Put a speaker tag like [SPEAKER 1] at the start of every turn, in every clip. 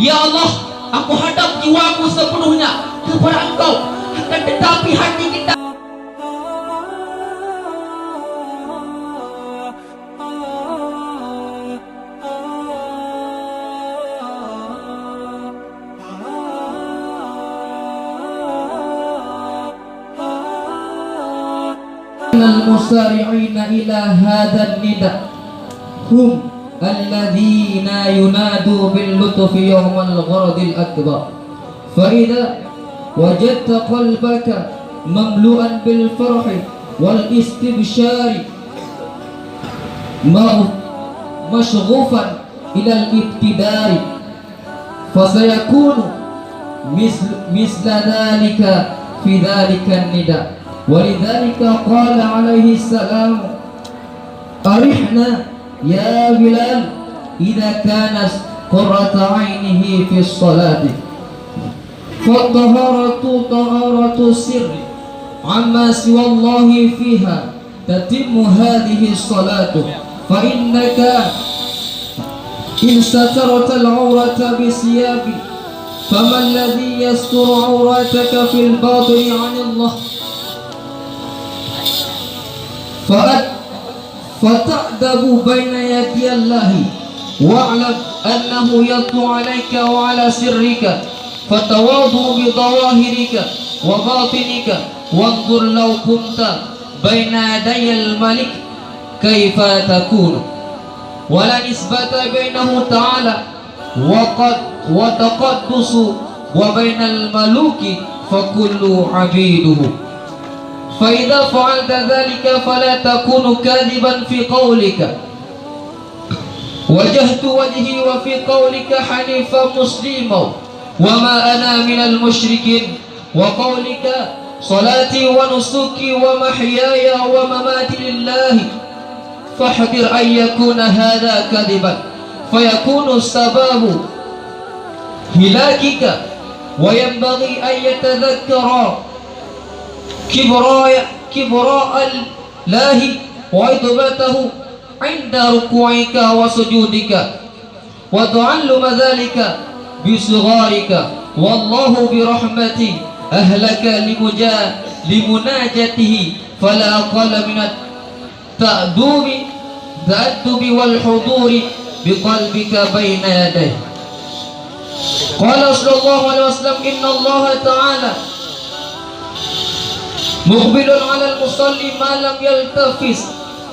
[SPEAKER 1] Ya Allah, aku hadap jiwaku sepenuhnya kepada Engkau, akan tetapi hati kita
[SPEAKER 2] المسارعين إلى هذا النداء هم الذين ينادوا باللطف يوم الغرض الأكبر. فإذا وجدت قلبك مملوءا بالفرح والاستبشار مشغوفا إلى الابتدار، فسيكون مثل ذلك في ذلك النداء. ولذلك قال عليه السلام: أرحنا يا بلال إذا كانت قرة عينه في الصلاة. فالطهارة طهارة السر عما سوى الله فيها تتم هذه الصلاة، فإنك إن سترت العورة بثياب فما الذي يستر عورتك في الباطن عن الله؟ فتأدب بين يدي الله، واعلم أنه يطلع عليك وعلى سرك، فتواضع بظواهرك وباطنك، وانظر لو كنت بين يدي الملك كيف تكون. ولا نسبة بينه تعالى وتقدس وبين الملوك فكل عبيده. فإذا فعلت ذلك فلا تكون كاذبا في قولك وجهت وجهي، وفي قولك حنيفا مسلما وما أنا من المشركين، وقولك صلاتي ونسكي ومحياي ومماتي لله، فاحذر أن يكون هذا كذبا فيكون السبب هلاكك. وينبغي أن يتذكر كبراء الله وعظمته عند ركوعك وسجودك، وتعلم ذلك بصغارك. والله برحمته أهلك لمناجته، فلا أقل من التأدب والحضور بقلبك بين يديه. قال صلى الله عليه وسلم: إن الله تعالى مقبل على المصلي ما لم يلتفت،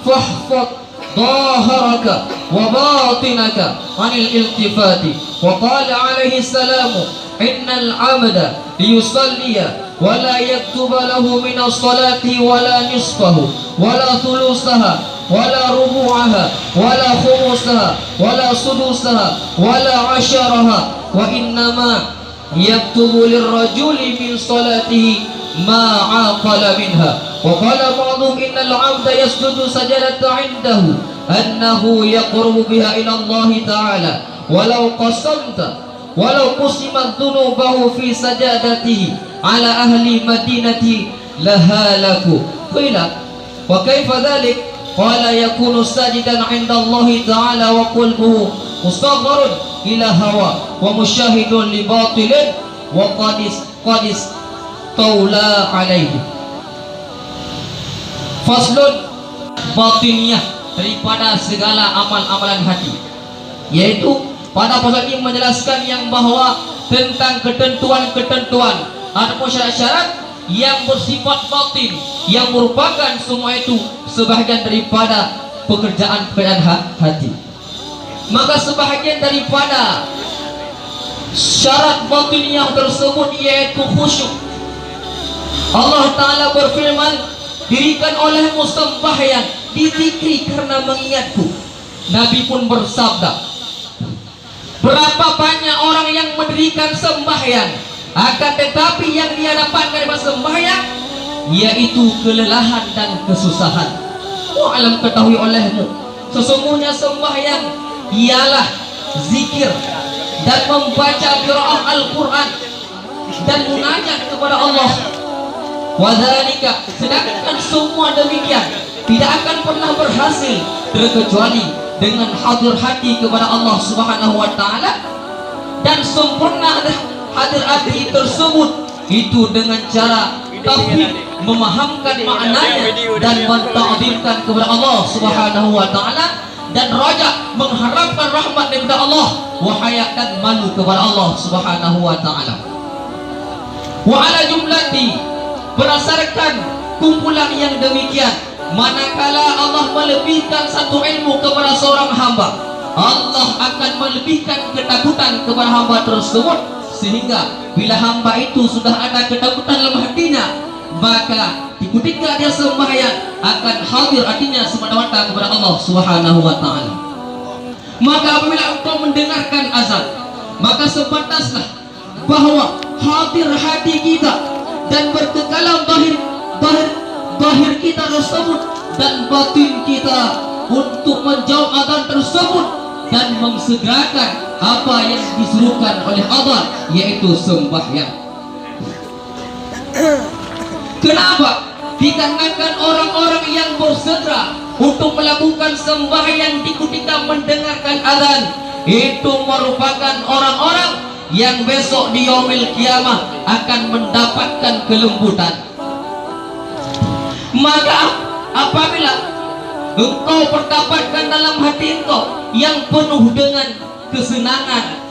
[SPEAKER 2] فاحفظ ظاهرك وباطنك عن الالتفات. وقال عليه السلام: إن العبد ليصلي ولا يكتب له من الصلاة ولا نصفه ولا ثلثها ولا ربعها ولا خمسها ولا سدسها ولا عشرها، وإنما يكتب للرجل من صلاته ما عاقل منها. وقال بعضهم: إن العبد يسجد سجدة عنده أنه يقرب بها إلى الله تعالى، ولو قسمت ذنوبه في سجادته على أهل مدينة لهالكوا. قيل: وكيف ذلك؟ قال: يكون ساجدا عند الله تعالى وقلبه مصغر إلى هوى ومشاهد لباطل وقد استولى عليه. Faslun, batiniyah daripada segala amal-amalan hati, yaitu pada pasal ini menjelaskan yang bahwa tentang ketentuan-ketentuan ataupun syarat-syarat yang bersifat batin, yang merupakan semua itu sebahagian daripada pekerjaan hati. Maka sebahagian daripada syarat batiniyah tersebut yaitu khusyuk. Allah Ta'ala berfirman: dirikan olehmu sembahyang, dizikri karena mengingatku. Nabi pun bersabda, berapa banyak orang yang mendirikan sembahyang, akan tetapi yang dia dapatkan dari sembahyang yaitu kelelahan dan kesusahan. Wa'alam, ketahui olehmu, sesungguhnya sembahyang ialah zikir dan membaca qiraah Al-Quran dan munajat kepada Allah. Wadhalika, sedangkan semua demikian tidak akan pernah berhasil terkecuali dengan hadir hati kepada Allah Subhanahu wa Ta'ala. dan sempurna hadir hati tersebut itu dengan cara tauhid, memahamkan maknanya dan mentakdirkan kepada Allah Subhanahu wa taala, dan raja mengharapkan rahmat daripada Allah, wahaya dan malu kepada Allah Subhanahu wa taala. Wa ala jumlati, berdasarkan kumpulan yang demikian, manakala Allah melebihkan satu ilmu kepada seorang hamba, Allah akan melebihkan ketakutan kepada hamba tersebut, sehingga bila hamba itu sudah ada ketakutan dalam hatinya, maka ketika dia sembahyang akan hadir hatinya semata-mata kepada Allah Subhanahu wa taala. Maka apabila engkau mendengarkan azan, maka sepantaslah bahwa hadir hati kita dan berkekalan zahir kita tersebut dan batin kita untuk menjawab azan tersebut dan mensegerakan apa yang disuruhkan oleh Allah, yaitu sembahyang. Kenapa? Dikarenakan orang-orang yang bersegera untuk melakukan sembahyang di ketika mendengarkan azan itu merupakan orang-orang yang besok di yaumil kiamah akan mendapatkan kelembutan. Maka apabila engkau mendapatkan dalam hati engkau yang penuh dengan kesenangan,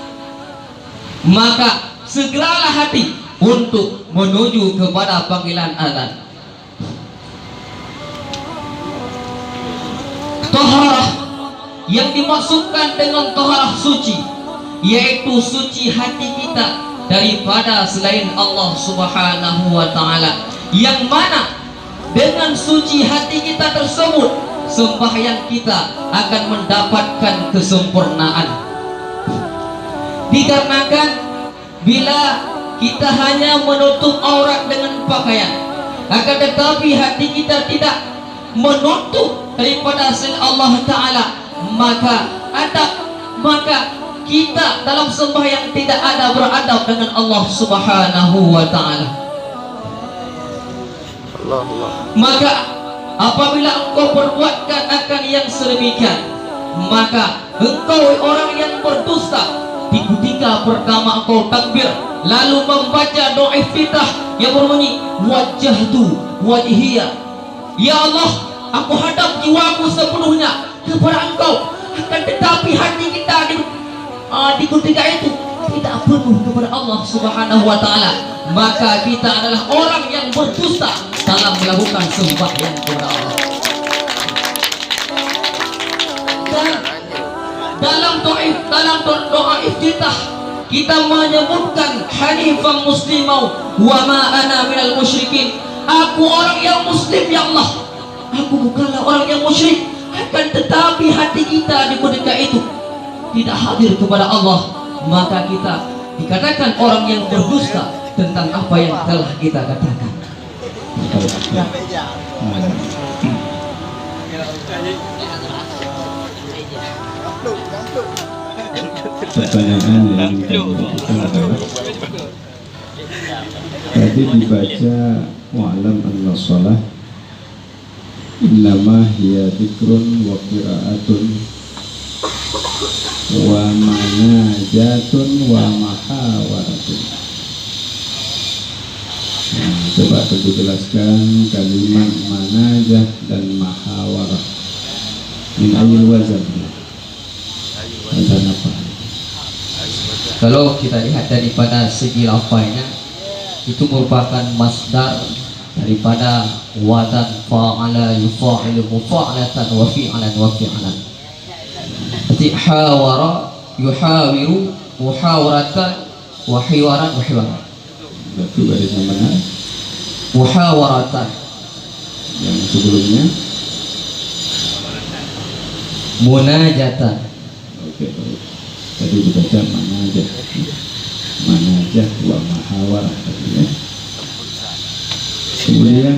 [SPEAKER 2] maka segeralah hati untuk menuju kepada panggilan azan. Taharah yang dimaksudkan dengan taharah suci, yaitu suci hati kita daripada selain Allah Subhanahu wa taala, yang mana dengan suci hati kita tersebut sembahyang kita akan mendapatkan kesempurnaan. Dikarenakan bila kita hanya menutup aurat dengan pakaian, akan tetapi hati kita tidak menutup daripada selain Allah Ta'ala, maka kita dalam sembahyang tidak ada beradab dengan Allah Subhanahu wa Ta'ala. Maka apabila engkau perbuatkan akan yang sedemikian, maka engkau orang yang berdusta di ketika pertama engkau takbir lalu membaca doa iftitah yang berbunyi wajjahtu wajhiya, ya Allah, aku hadap jiwaku sepenuhnya kepada engkau, akan tetapi hati kita di ketika itu tidak penuh kepada Allah Subhanahu wa taala, maka kita adalah orang yang berdusta dalam melakukan sembahyang kepada Allah. Dan dalam doa iftitah kita menyebutkan hanifan muslimau wa ma ana minal musyrikin, aku orang yang muslim ya Allah, aku bukanlah orang yang musyrik, akan tetapi hati kita di ketika itu tidak hadir kepada Allah, maka kita dikatakan orang yang berdusta tentang apa yang telah kita katakan.
[SPEAKER 3] Pertanyaan yang kita adalah, tadi dibaca wa'lam anna shalah innama hiya dzikrun wa qira'atun wa manajatun wa mahawaratun. Coba dijelaskan kalimat manajah dan mahawarah. Min ayil wazan, wazan apa?
[SPEAKER 2] Kalau kita lihat daripada segi lafaznya, itu merupakan masdar daripada wazan fa'ala yufa'ilu mufa'alatan wa fi'alan wa fi'alan. Seperti hawara yuhawiru muhawaratan wa hiwaran wa hiwaran.
[SPEAKER 3] Berarti barisnya mana?
[SPEAKER 2] Muhawaratan.
[SPEAKER 3] Yang sebelumnya
[SPEAKER 2] munajatan.
[SPEAKER 3] oke, baik. Tadi dibaca manajah wa mahawarah tadi ya. Kemudian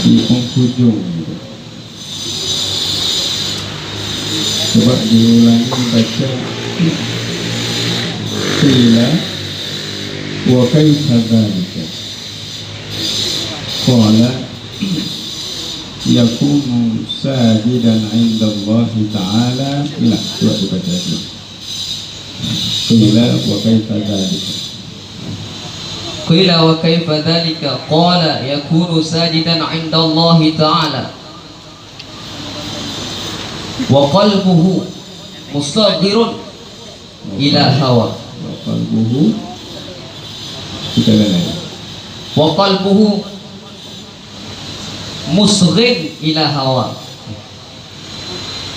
[SPEAKER 3] di penghujung gitu. Coba diulangi baca qila wa kaifa dhalika qala yakunu sajidan 'inda Allah ta'ala ila dua dibaca lagi qila wa kaifa dhalika
[SPEAKER 2] Qila wa kaifa dhalika qala yakunu sajidan 'inda Allah ta'ala wa qalbuhu mustaghirun ila hawa
[SPEAKER 3] wa qalbuhu kita lihat
[SPEAKER 2] wa qalbuhu musghir ila hawa.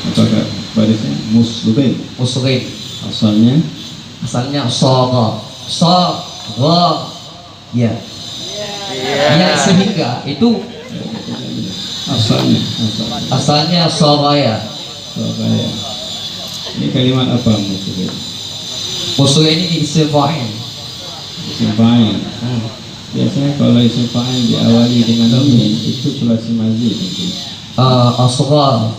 [SPEAKER 3] apakah barisnya muslim
[SPEAKER 2] Musghir
[SPEAKER 3] asalnya
[SPEAKER 2] saga ya yang sehingga itu asalnya sagaya.
[SPEAKER 3] Surabaya. Ini kalimat apa muslim?
[SPEAKER 2] Musghir ini isim fa'il.
[SPEAKER 3] Isim fa'il. Biasanya kalau isim fa'il diawali dengan min itu sulasi mazid nanti.
[SPEAKER 2] Asghar.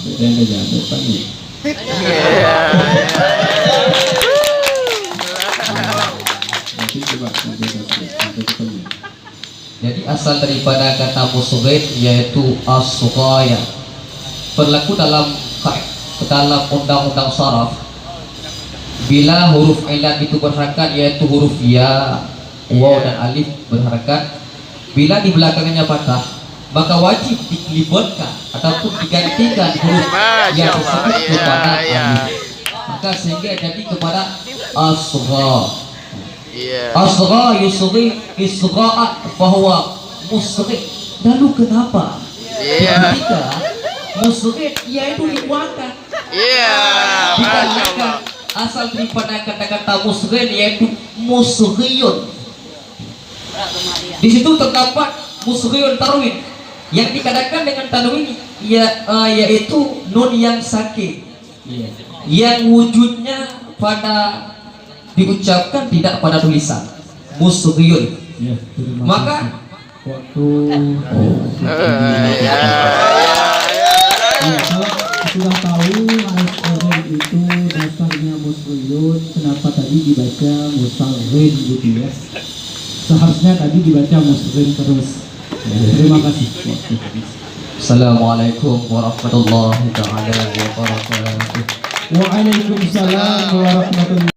[SPEAKER 3] Bedain aja depannya. Nanti coba sampai ketemu.
[SPEAKER 2] Jadi asal daripada kata musghir yaitu as-sughaya. Berlaku dalam undang-undang saraf. Bila huruf ilat itu berharakat yaitu huruf ya, waw dan alif berharakat. Bila di belakangnya patah, maka wajib dilibatkan ataupun digantikan huruf yang tersebut kepada alif. Maka sehingga jadi kepada asgha. Asgha yusghi isgha'at fahuwa musghir. Lalu kenapa? Ketika musghir yaitu dikuatkan. Dikarenakan asal daripada kata-kata musghir yaitu musghiyun. Di situ terdapat musghiyun tarwin yang dikatakan dengan tanwin yaitu nun yang sakit, yang wujudnya pada diucapkan tidak pada tulisan musghiyun. Maka
[SPEAKER 3] Waktu
[SPEAKER 4] sudah tahu musghir itu dasarnya musghiyun, kenapa tadi dibaca musghir gitu ya? Seharusnya tadi dibaca musghir terus. Terima kasih.
[SPEAKER 2] Assalamualaikum warahmatullahi taala wabarakatuh.
[SPEAKER 4] Waalaikumsalam warahmatullahi